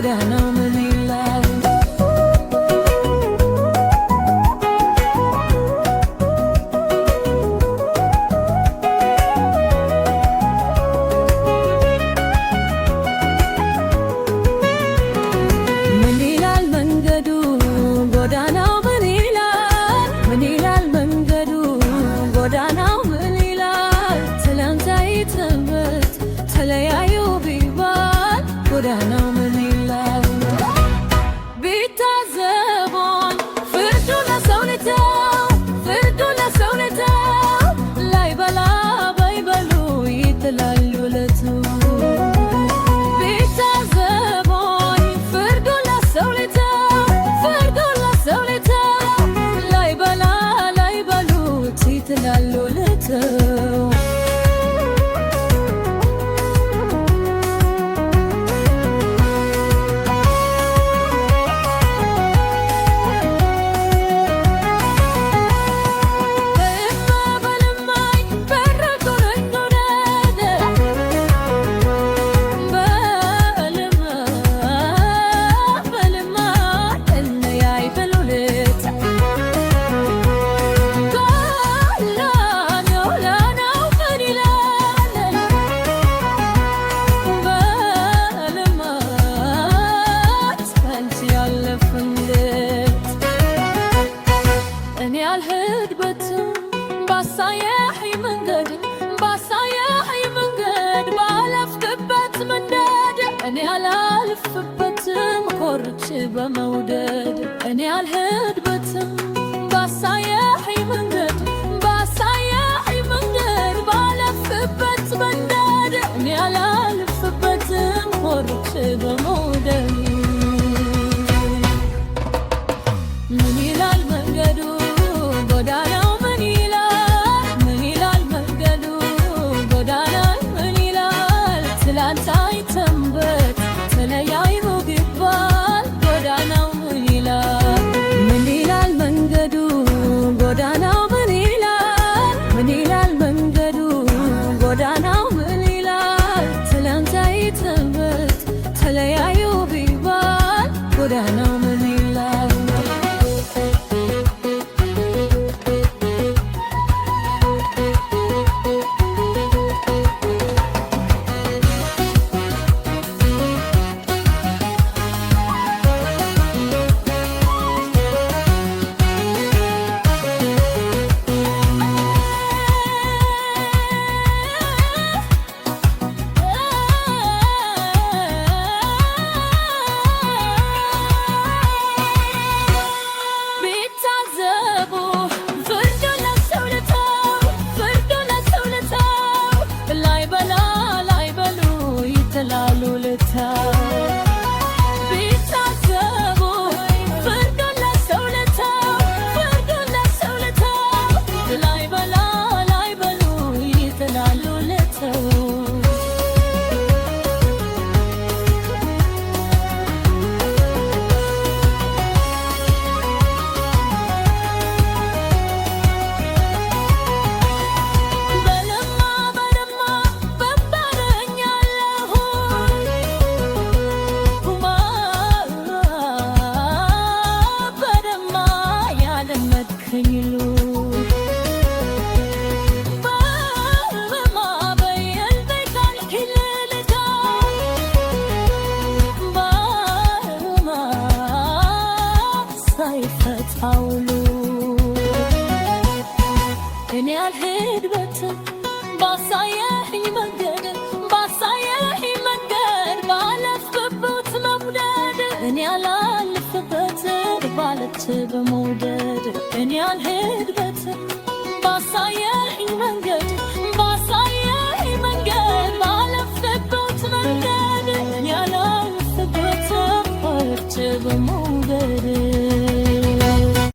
ጎዳናው ምን ይላል? ምን ይላል መንገዱ ጎዳናው ምን ይላል? ምን ይላል መንገዱ ጎዳናው ምን ይላል? ትላንት አይተበት ተለያዩ ቢባል ጎዳናው ምን ይላል? ቢታዘቦን ፍርዱ ለሰው ልተው፣ ፍርዱ ለሰው ልተው፣ ላይበላ ባይበሉ ይጥላሉ ለተው። ቢታዘቦን ፍርዱ ለሰው ልተው፣ ፍርዱ ለሰው ልተው፣ ላይበላ ላይበሉ ይጥላሉ ለተው። አልሄድበትም ባሳየኸኝ መንገድ፣ ባሳየኸኝ መንገድ፣ ባለፍክበት መንደድ እኔ አላልፍበትም ኮርቼ በመውደድ። እኔ አልሄድበትም ባሳየኸኝ መንገድ፣ ባሳየኸኝ መንገድ፣ ባለፍክበት መንደድ እኔ አላልፍበትም ኮርቼ በመውደድ። ምን ይላል መንገዱ ጎዳናው ምን ይላል? ምን ይላል መንገዱ ጎዳናው ምን ይላል? ትላንት አይተንበት ተለያዩ ቢባል ጎዳናው ምን ይላል? ምን ይላል መንገዱ ጎዳናው ምን ይላል? ምን ይላል መንገዱ ጎዳናው ምን ይላል? ትላንት አይተንበት ተለያዩ ቢባል ጎዳናው ምን ይላል? እኔ አልሄድበትም ባሳየኸኝ መንገድ፣ ባሳየኸኝ መንገድ፣ ባለፍክበት መውደድ እኔ አላልፍበትም ባለች በመውደድ። እኔ አልሄድበትም ባሳየኸኝ መንገድ፣ ባሳየኸኝ መንገድ፣ ባለፍክበት መንገድ እኔ አላልፍበትም ባለች በመውደድ።